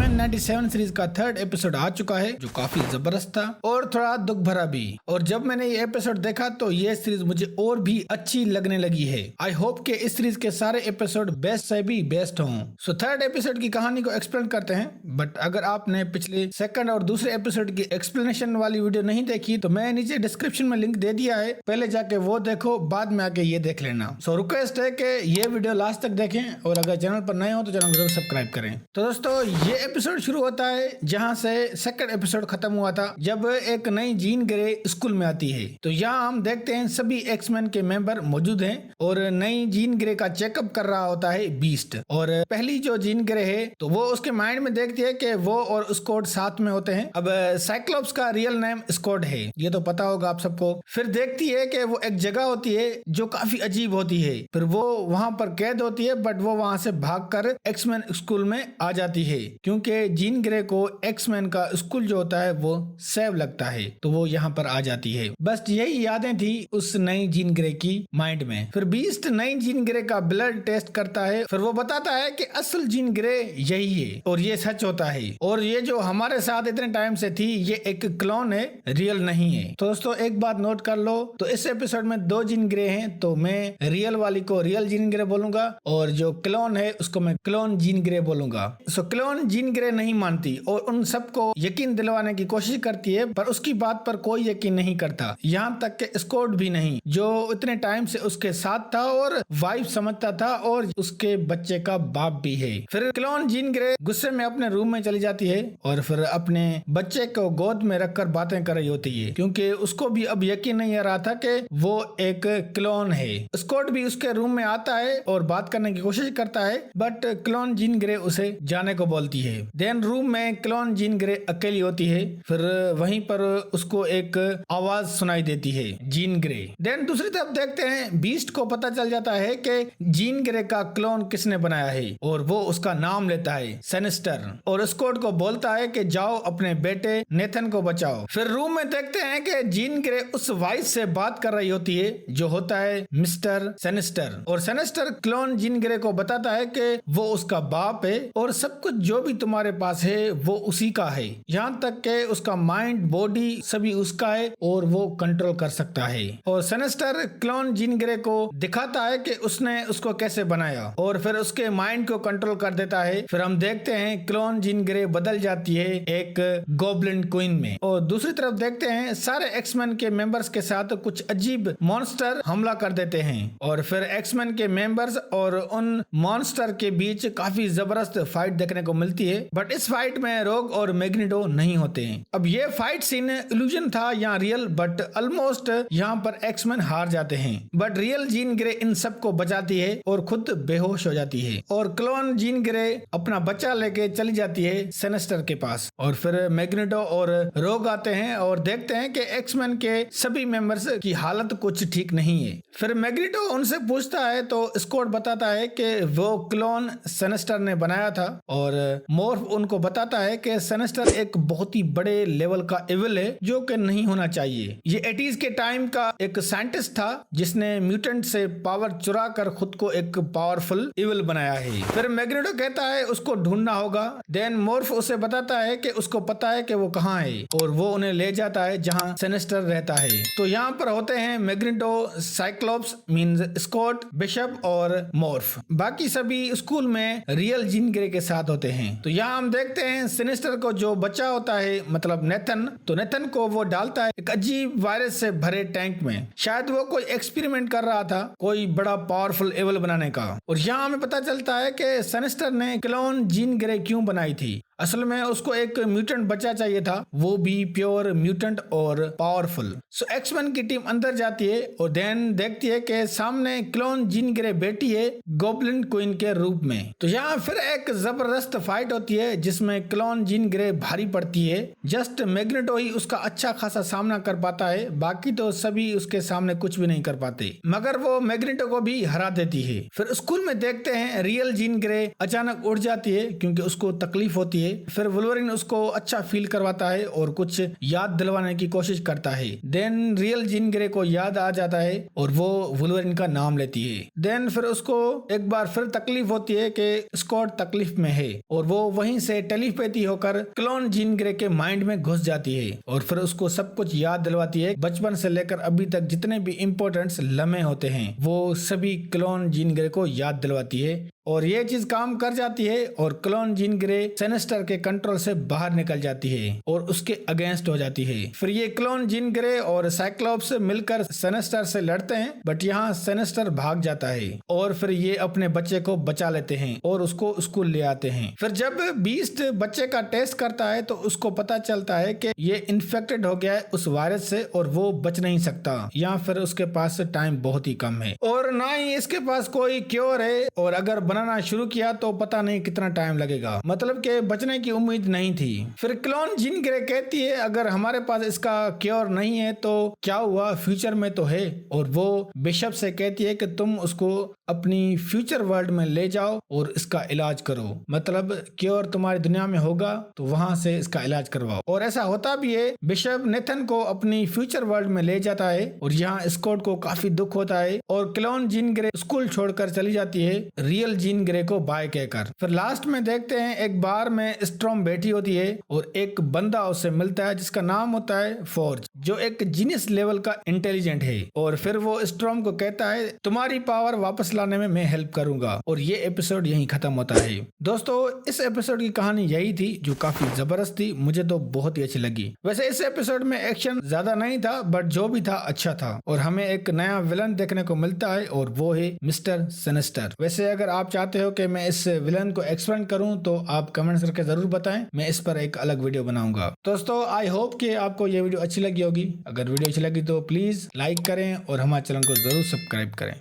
X Men 97 series का third episode आ चुका है जो काफी जबरदस्त था और थोड़ा दुख भरा भी। और जब मैंने ये एपिसोड देखा तो ये सीरीज मुझे और भी अच्छी लगने लगी है। आई होप कि इस सीरीज के सारे एपिसोड बेस्ट से भी बेस्ट हों। सो थर्ड एपिसोड की कहानी को एक्सप्लेन करते हैं, बट अगर आपने पिछले सेकंड और दूसरे एपिसोड की एक्सप्लेनेशन वाली वीडियो नहीं देखी तो मैं नीचे डिस्क्रिप्शन में लिंक दे दिया है, पहले जाके वो देखो, बाद में आके ये देख लेना। सो रिक्वेस्ट है कि ये वीडियो लास्ट तक देखें और अगर चैनल पर नए हो तो चैनल को जरूर सब्सक्राइब करें। तो दोस्तों ये एपिसोड शुरू होता है जहां से सेकंड एपिसोड खत्म हुआ था, जब एक नई जीन ग्रे स्कूल में आती है। तो यहाँ हम देखते हैं सभी एक्समैन के मेंबर मौजूद हैं और नई जीन ग्रे का चेकअप कर रहा होता है बीस्ट। और पहली जो जीन ग्रे है तो वो उसके माइंड में देखती है कि वो और स्कॉट साथ में होते हैं। अब साइक्लोप्स का रियल नेम स्कॉट है, ये तो पता होगा आप सबको। फिर देखती है कि वो एक जगह होती है जो काफी अजीब होती है, फिर वो वहां पर कैद होती है, बट वो वहां से भागकर एक्समैन स्कूल में आ जाती है क्योंकि जीन ग्रे को एक्समैन का स्कूल जो होता है वो सेव लगता है, तो वो यहाँ पर आ जाती है। बस यही यादें थी उस नई जीन ग्रे की माइंड में। फिर बीस्ट नई जीन ग्रे का ब्लड टेस्ट करता है, फिर वो बताता है कि असल जीन ग्रे यही है और ये सच होता है, और ये जो हमारे साथ इतने टाइम से थी ये एक क्लोन है, रियल नहीं है। तो दोस्तों एक बात नोट कर लो, तो इस एपिसोड में दो जीन ग्रे हैं, तो मैं रियल वाली को रियल जीन ग्रे बोलूंगा और जो क्लोन है उसको मैं क्लोन जीन ग्रे बोलूंगा। सो क्लोन जीन ग्रे नहीं मानती और उन सबको यकीन दिलवाने की कोशिश करती है, पर उसकी बात पर कोई यकीन नहीं करता, यहाँ तक कि स्कॉट भी नहीं, जो इतने टाइम से उसके साथ था और वाइफ समझता था और उसके बच्चे का बाप भी है। फिर क्लोन जीन ग्रे गुस्से में अपने रूम में चली जाती है और फिर अपने बच्चे को गोद में रखकर बातें कर रही होती है, क्योंकि उसको भी अब यकीन नहीं आ रहा था कि वो एक क्लोन है। स्कॉट भी उसके रूम में आता है और बात करने की कोशिश करता है, बट क्लोन जीन ग्रे उसे जाने को बोलती है। देन रूम में क्लोन जीन ग्रे अकेली होती है, फिर वहीं पर उसको एक आवाज सुनाई देती है, जीन ग्रे। देन दूसरी तरफ देखते हैं बीस्ट को पता चल जाता है कि जीन ग्रे का क्लोन किसने बनाया है और वो उसका नाम लेता है सेनेस्टर, और स्कॉट को बोलता है कि जाओ अपने बेटे नेथन को बचाओ। फिर रूम में देखते हैं कि जीन ग्रे उस वॉइस से बात कर रही होती है जो होता है मिस्टर सेनेस्टर, और सेनेस्टर क्लोन जीन ग्रे को बताता है कि वो उसका बाप है और सब कुछ जो भी तुम्हारे पास है वो उसी का है, यहाँ तक कि उसका माइंड बॉडी सभी उसका है और वो कंट्रोल कर सकता है। और सेनेस्टर क्लोन जीन ग्रे को दिखाता है कि उसने उसको कैसे बनाया और फिर उसके माइंड को कंट्रोल कर देता है। फिर हम देखते हैं क्लोन जीन ग्रे बदल जाती है एक गॉब्लिन क्वीन में। और दूसरी तरफ देखते हैं सारे एक्समैन के मेंबर्स के साथ कुछ अजीब मॉन्स्टर हमला कर देते हैं और फिर एक्समैन के मेंबर्स और उन मॉन्स्टर के बीच काफी जबरदस्त फाइट देखने को मिलती है, बट इस फाइट में रोग और मैग्नेटो नहीं होते हैं। अब ये फाइट सीन इल्यूजन था या रियल, बट ऑलमोस्ट यहाँ पर एक्समैन हार जाते हैं, बट रियल जीन ग्रे इन सबको बचाती है और खुद बेहोश हो जाती है। और क्लोन जीन ग्रे अपना बच्चा लेके चली जाती है सेनेस्टर के पास, और फिर मैग्नेटो और रोग आते हैं और देखते हैं कि एक्समैन के सभी मेंबर्स की हालत कुछ ठीक नहीं है। फिर मैग्नेटो उनसे पूछता है तो स्कॉट बताता है कि वो क्लोन सेनेस्टर ने बनाया था, और मोर्फ उनको बताता है कि सेनेस्टर एक बहुत ही बड़े लेवल का इविल है जो कि नहीं होना चाहिए। ये 80s के टाइम का एक साइंटिस्ट था जिसने म्यूटेंट से पावर चुरा कर खुद को एक पावरफुल इविल बनाया है। फिर मैग्नेटो कहता है उसको ढूंढना होगा। देन मोर्फ उसे बताता है कि उसको पता है कि वो कहाँ है और वो उन्हें ले जाता है जहाँ सेनेस्टर रहता है। तो यहाँ पर होते हैं Magneto, Cyclops means Scott, Bishop और मोर्फ। बाकी सभी स्कूल में रियल जीन ग्रे के साथ होते हैं। तो यहाँ हम देखते हैं सिनेस्टर को जो बच्चा होता है मतलब नेथन, तो नेथन को वो डालता है एक अजीब वायरस से भरे टैंक में, शायद वो कोई एक्सपेरिमेंट कर रहा था कोई बड़ा पावरफुल एवल बनाने का। और यहाँ हमें पता चलता है कि सिनेस्टर ने क्लोन जीन ग्रे क्यों बनाई थी। असल में उसको एक म्यूटेंट बच्चा चाहिए था, वो भी प्योर म्यूटेंट और पावरफुल। सो एक्समैन की टीम अंदर जाती है और देन देखती है कि सामने क्लोन जीन ग्रे बेटी है गॉब्लिन क्वीन के रूप में। तो यहाँ फिर एक जबरदस्त फाइट होती है जिसमें क्लोन जीन ग्रे भारी पड़ती है। जस्ट मैग्नेटो ही उसका अच्छा खासा सामना कर पाता है, बाकी तो सभी उसके सामने कुछ भी नहीं कर पाते, मगर वो मैग्नेटो को भी हरा देती है। फिर स्कूल में देखते हैं रियल जीन ग्रे अचानक उड़ जाती है क्योंकि उसको तकलीफ होती है है। फिर वुल्वरिन उसको अच्छा फील करवाता है और कुछ याद दिलवाने की कोशिश करता है। देन रियल जीन ग्रे को याद आ जाता है और वो वुल्वरिन का नाम लेती है। देन फिर उसको एक बार फिर तकलीफ होती है कि स्कॉट तकलीफ में है और वो वहीं से टेलीपैथी होकर क्लोन जीन ग्रे के माइंड में घुस जाती है और फिर उसको सब कुछ याद दिलवाती है। बचपन से लेकर अभी तक जितने भी इम्पोर्टेंट लम्हे होते हैं वो सभी क्लोन जीन ग्रे को याद दिलवाती है और ये चीज काम कर जाती है और क्लोन जीन ग्रे सिनेस्टर के कंट्रोल से बाहर निकल जाती है और उसके अगेंस्ट हो जाती है। फिर ये क्लोन जीन ग्रे और साइक्लोप्स मिलकर सिनेस्टर से लड़ते हैं, बट यहाँ सिनेस्टर भाग जाता है और फिर ये अपने बच्चे को बचा लेते हैं और उसको स्कूल ले आते हैं। फिर जब बीस्ट बच्चे का टेस्ट करता है तो उसको पता चलता है कि ये इन्फेक्टेड हो गया है उस वायरस से और वो बच नहीं सकता। यहाँ फिर उसके पास टाइम बहुत ही कम है और ना ही इसके पास कोई क्योर है और अगर बनाना शुरू किया तो पता नहीं कितना टाइम लगेगा, मतलब कि बचने की उम्मीद नहीं थी। फिर क्लोन जीन ग्रे कहती है अगर हमारे पास इसका क्योर नहीं है तो क्या हुआ, फ्यूचर में तो है। और वो बिशप से कहती है कि तुम उसको अपनी फ्यूचर वर्ल्ड में ले जाओ और इसका इलाज करो, मतलब क्योर तुम्हारी दुनिया में होगा तो वहां से इसका इलाज करवाओ। और ऐसा होता भी है। बिशप नेथन को अपनी फ्यूचर वर्ल्ड में ले जाता है और यहाँ स्कॉट को काफी दुख होता है और क्लोन जीन ग्रे स्कूल छोड़कर चली जाती है रियल जीन ग्रे को बाय कहकर। फिर लास्ट में देखते हैं एक बार में स्ट्रॉम बैठी होती है और एक बंदा उससे मिलता है जिसका नाम होता है फोर्ज, जो एक जीनियस लेवल का इंटेलिजेंट है। और फिर वो स्ट्रॉम को कहता है तुम्हारी पावर वापस लाने में मैं हेल्प करूंगा। और ये एपिसोड यहीं खत्म होता है। दोस्तों इस एपिसोड की कहानी यही थी जो काफी जबरदस्त थी, मुझे तो बहुत ही अच्छी लगी। वैसे इस एपिसोड में एक्शन ज्यादा नहीं था बट जो भी था अच्छा था और हमें एक नया विलन देखने को मिलता है और वो है मिस्टर सिनेस्टर। वैसे अगर आप चाहते हो कि मैं इस विलन को एक्सप्लेन करूं तो आप कमेंट्स करके जरूर बताएं, मैं इस पर एक अलग वीडियो बनाऊंगा। दोस्तों आई होप कि आपको ये वीडियो अच्छी लगी होगी। अगर वीडियो अच्छी लगी तो प्लीज लाइक करें और हमारे चैनल को जरूर सब्सक्राइब करें।